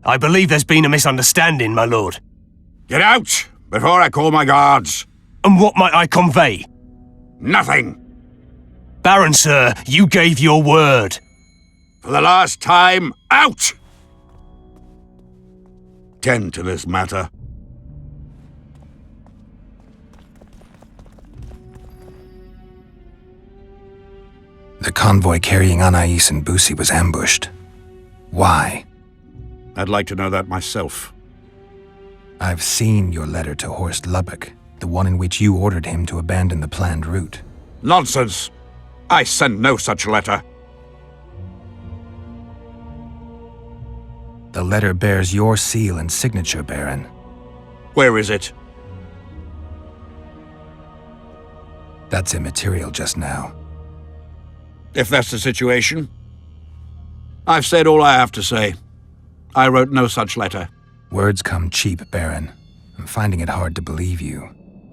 I believe there's been a misunderstanding, my lord. Get out, before I call my guards. And what might I convey? Nothing. Baron, sir, you gave your word. For the last time, out! Tend to this matter. The convoy carrying Anais and Busi was ambushed. Why? I'd like to know that myself. I've seen your letter to Horst Lubbock, the one in which you ordered him to abandon the planned route. Nonsense! I sent no such letter. The letter bears your seal and signature, Baron. Where is it? That's immaterial just now. If that's the situation. I've said all I have to say. I wrote no such letter. Words come cheap, Baron. I'm finding it hard to believe you.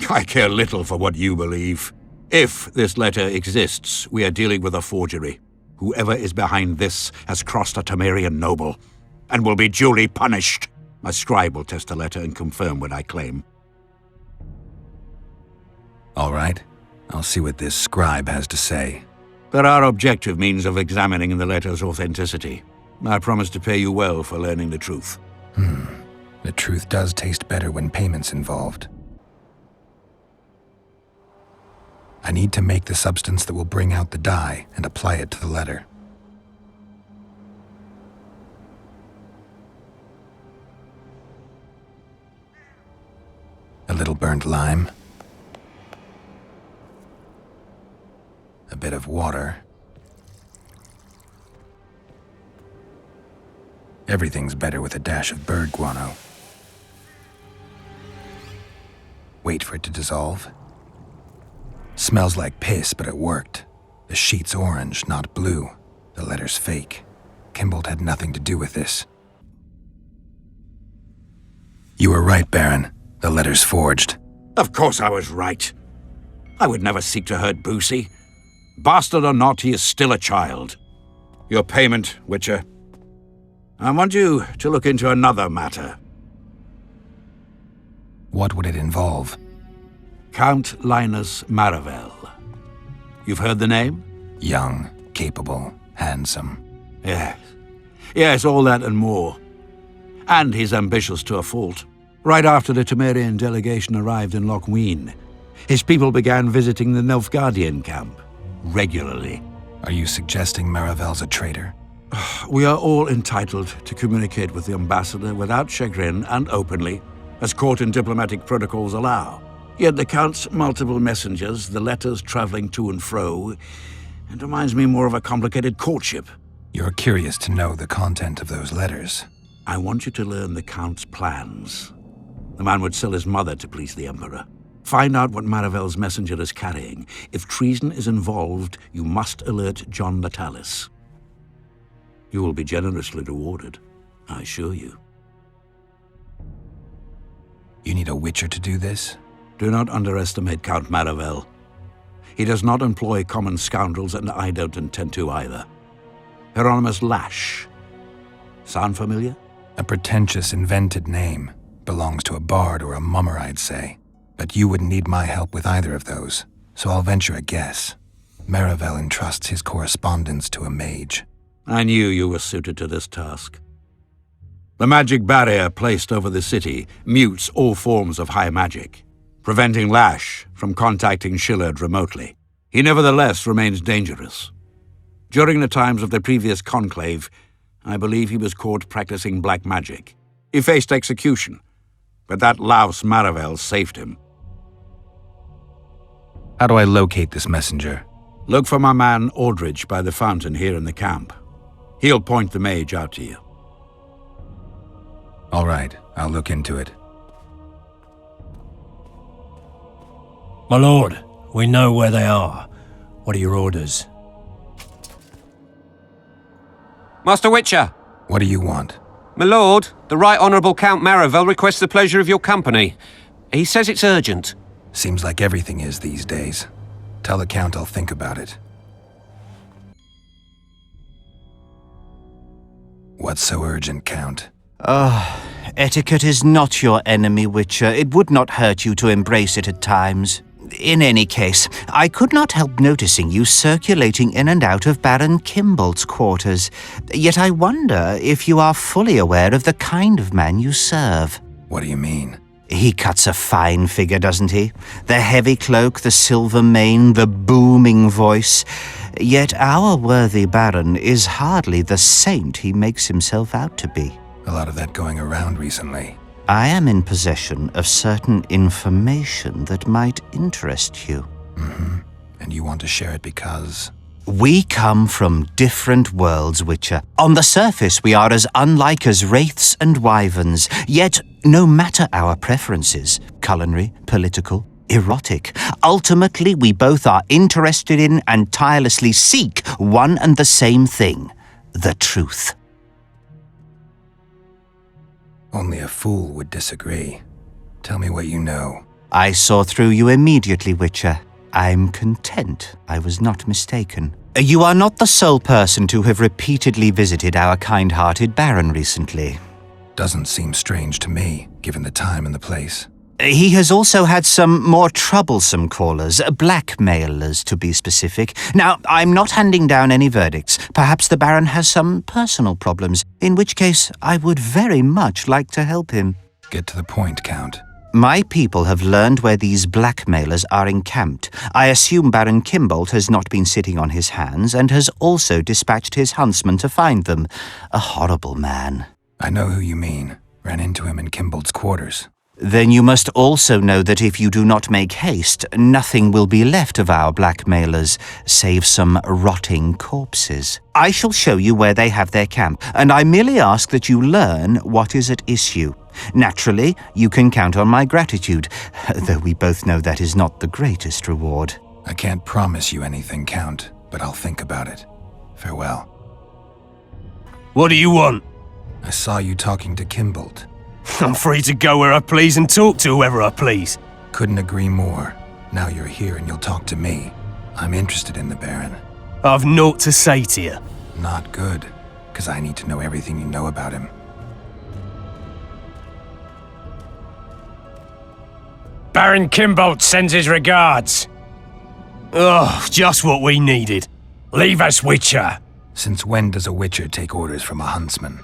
I care little for what you believe. If this letter exists, we are dealing with a forgery. Whoever is behind this has crossed a Temerian noble, and will be duly punished. My scribe will test the letter and confirm what I claim. All right. I'll see what this scribe has to say. There are objective means of examining the letter's authenticity. I promise to pay you well for learning the truth. The truth does taste better when payment's involved. I need to make the substance that will bring out the dye and apply it to the letter. A little burnt lime. A bit of water. Everything's better with a dash of bird guano. Wait for it to dissolve. Smells like piss, but it worked. The sheet's orange, not blue. The letter's fake. Kimbold had nothing to do with this. You were right, Baron. The letter's forged. Of course I was right. I would never seek to hurt Busi. Bastard or not, he is still a child. Your payment, Witcher. I want you to look into another matter. What would it involve? Count Linus Maravel. You've heard the name? Young, capable, handsome. Yes. Yes, all that and more. And he's ambitious to a fault. Right after the Temerian delegation arrived in Lochween, his people began visiting the Nilfgaardian camp regularly. Are you suggesting Maravel's a traitor? We are all entitled to communicate with the ambassador without chagrin and openly, as court and diplomatic protocols allow. Yet the Count's multiple messengers, the letters traveling to and fro, it reminds me more of a complicated courtship. You're curious to know the content of those letters. I want you to learn the Count's plans. The man would sell his mother to please the Emperor. Find out what Maravel's messenger is carrying. If treason is involved, you must alert John Natalis. You will be generously rewarded, I assure you. You need a Witcher to do this? Do not underestimate Count Maravel. He does not employ common scoundrels, and I don't intend to either. Hieronymus Lash. Sound familiar? A pretentious, invented name. Belongs to a bard or a mummer, I'd say. But you wouldn't need my help with either of those, so I'll venture a guess. Maravel entrusts his correspondence to a mage. I knew you were suited to this task. The magic barrier placed over the city mutes all forms of high magic, preventing Lash from contacting Shillard remotely. He nevertheless remains dangerous. During the times of the previous conclave, I believe he was caught practicing black magic. He faced execution, but that louse Maravel saved him. How do I locate this messenger? Look for my man Aldridge by the fountain here in the camp. He'll point the mage out to you. All right, I'll look into it. My lord, we know where they are. What are your orders? Master Witcher! What do you want? My lord, the Right Honourable Count Maravel requests the pleasure of your company. He says it's urgent. Seems like everything is these days. Tell the Count I'll think about it. What's so urgent, Count? Etiquette is not your enemy, Witcher. It would not hurt you to embrace it at times. In any case, I could not help noticing you circulating in and out of Baron Kimbolt's quarters. Yet I wonder if you are fully aware of the kind of man you serve. What do you mean? He cuts a fine figure, doesn't he? The heavy cloak, the silver mane, the booming voice. Yet our worthy Baron is hardly the saint he makes himself out to be. A lot of that going around recently. I am in possession of certain information that might interest you. Mm-hmm. And you want to share it because? We come from different worlds, Witcher. On the surface, we are as unlike as wraiths and wyverns. Yet, no matter our preferences, culinary, political, erotic, ultimately we both are interested in and tirelessly seek one and the same thing: the truth. Only a fool would disagree. Tell me what you know. I saw through you immediately, Witcher. I'm content I was not mistaken. You are not the sole person to have repeatedly visited our kind-hearted Baron recently. Doesn't seem strange to me, given the time and the place. He has also had some more troublesome callers, blackmailers to be specific. Now, I'm not handing down any verdicts. Perhaps the Baron has some personal problems, in which case I would very much like to help him. Get to the point, Count. My people have learned where these blackmailers are encamped. I assume Baron Kimbolt has not been sitting on his hands and has also dispatched his huntsman to find them. A horrible man. I know who you mean. Ran into him in Kimbolt's quarters. Then you must also know that if you do not make haste, nothing will be left of our blackmailers, save some rotting corpses. I shall show you where they have their camp, and I merely ask that you learn what is at issue. Naturally, you can count on my gratitude, though we both know that is not the greatest reward. I can't promise you anything, Count, but I'll think about it. Farewell. What do you want? I saw you talking to Kimbolt. I'm free to go where I please and talk to whoever I please. Couldn't agree more. Now you're here and you'll talk to me. I'm interested in the Baron. I've naught to say to you. Not good, because I need to know everything you know about him. Baron Kimbolt sends his regards. Oh, just what we needed. Leave us, Witcher. Since when does a Witcher take orders from a huntsman?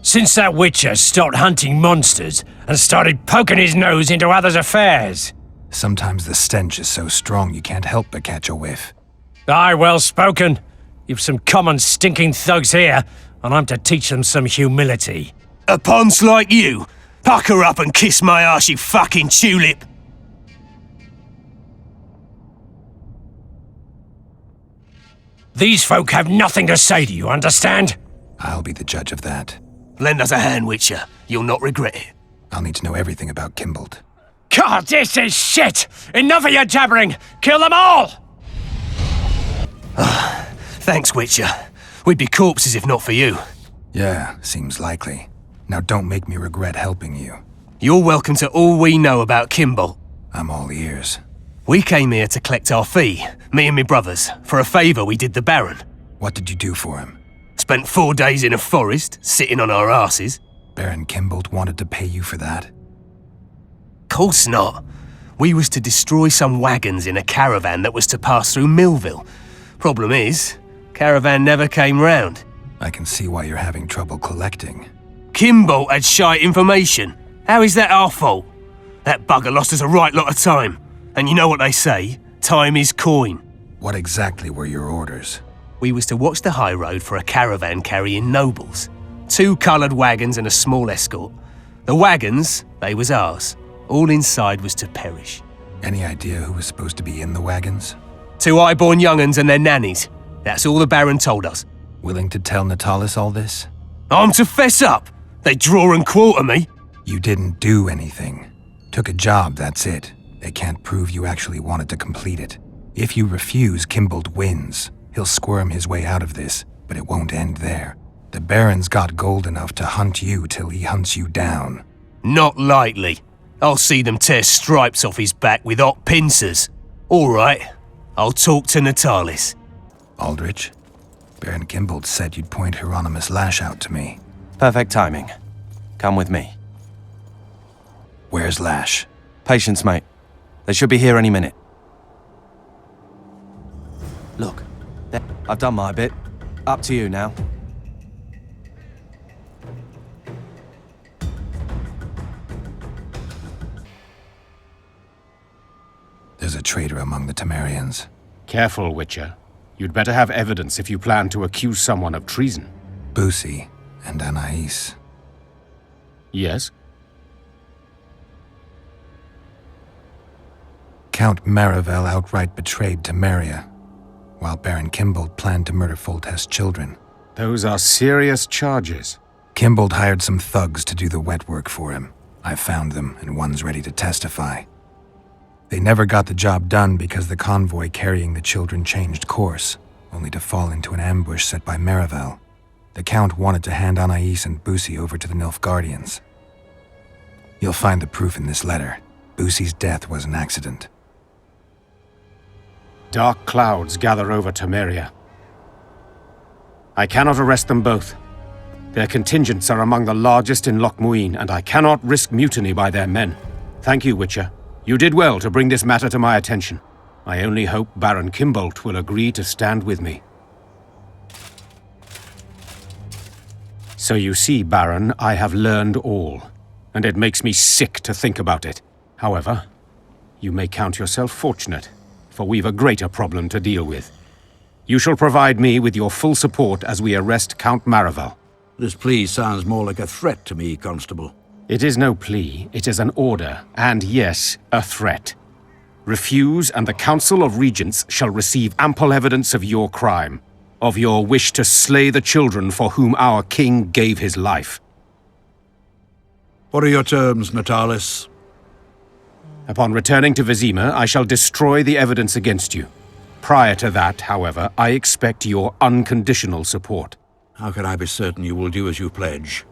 Since that Witcher stopped hunting monsters and started poking his nose into others' affairs. Sometimes the stench is so strong you can't help but catch a whiff. Aye, well spoken. You've some common stinking thugs here, and I'm to teach them some humility. A ponce like you? Pucker up and kiss my arse, you fucking tulip. These folk have nothing to say to you, understand? I'll be the judge of that. Lend us a hand, Witcher. You'll not regret it. I'll need to know everything about Kimbolt. God, this is shit! Enough of your jabbering! Kill them all! Thanks, Witcher. We'd be corpses if not for you. Yeah, seems likely. Now don't make me regret helping you. You're welcome to all we know about Kimbolt. I'm all ears. We came here to collect our fee, me and me brothers, for a favour we did the Baron. What did you do for him? Spent 4 days in a forest, sitting on our asses. Baron Kimbolt wanted to pay you for that? Course not. We was to destroy some wagons in a caravan that was to pass through Millville. Problem is, caravan never came round. I can see why you're having trouble collecting. Kimbolt had shite information. How is that our fault? That bugger lost us a right lot of time. And you know what they say, time is coin. What exactly were your orders? We was to watch the high road for a caravan carrying nobles. 2 coloured wagons and a small escort. The wagons, they was ours. All inside was to perish. Any idea who was supposed to be in the wagons? 2 high-born young'uns and their nannies. That's all the Baron told us. Willing to tell Natalis all this? I'm to fess up. They draw and quarter me. You didn't do anything. Took a job, that's it. They can't prove you actually wanted to complete it. If you refuse, Kimbolt wins. He'll squirm his way out of this, but it won't end there. The Baron's got gold enough to hunt you till he hunts you down. Not likely. I'll see them tear stripes off his back with hot pincers. All right, I'll talk to Natalis. Aldrich, Baron Kimbolt said you'd point Hieronymus Lash out to me. Perfect timing. Come with me. Where's Lash? Patience, mate. They should be here any minute. Look, I've done my bit. Up to you now. There's a traitor among the Temerians. Careful, Witcher. You'd better have evidence if you plan to accuse someone of treason. Busi and Anais. Yes? Count Marivel outright betrayed Temeria, while Baron Kimbold planned to murder Foltest's children. Those are serious charges. Kimbold hired some thugs to do the wet work for him. I found them, and one's ready to testify. They never got the job done because the convoy carrying the children changed course, only to fall into an ambush set by Marivel. The Count wanted to hand Anais and Busi over to the Nilfgaardians. You'll find the proof in this letter. Busi's death was an accident. Dark clouds gather over Temeria. I cannot arrest them both. Their contingents are among the largest in Loch Muin, and I cannot risk mutiny by their men. Thank you, Witcher. You did well to bring this matter to my attention. I only hope Baron Kimbold will agree to stand with me. So you see, Baron, I have learned all, and it makes me sick to think about it. However, you may count yourself fortunate, for we've a greater problem to deal with. You shall provide me with your full support as we arrest Count Marivel. This plea sounds more like a threat to me, Constable. It is no plea, it is an order, and yes, a threat. Refuse, and the Council of Regents shall receive ample evidence of your crime, of your wish to slay the children for whom our king gave his life. What are your terms, Natalis? Upon returning to Vizima, I shall destroy the evidence against you. Prior to that, however, I expect your unconditional support. How can I be certain you will do as you pledge?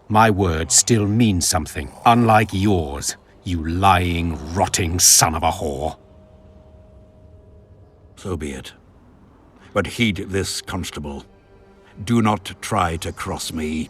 My word still means something, unlike yours, you lying, rotting son of a whore. So be it. But heed this, Constable. Do not try to cross me.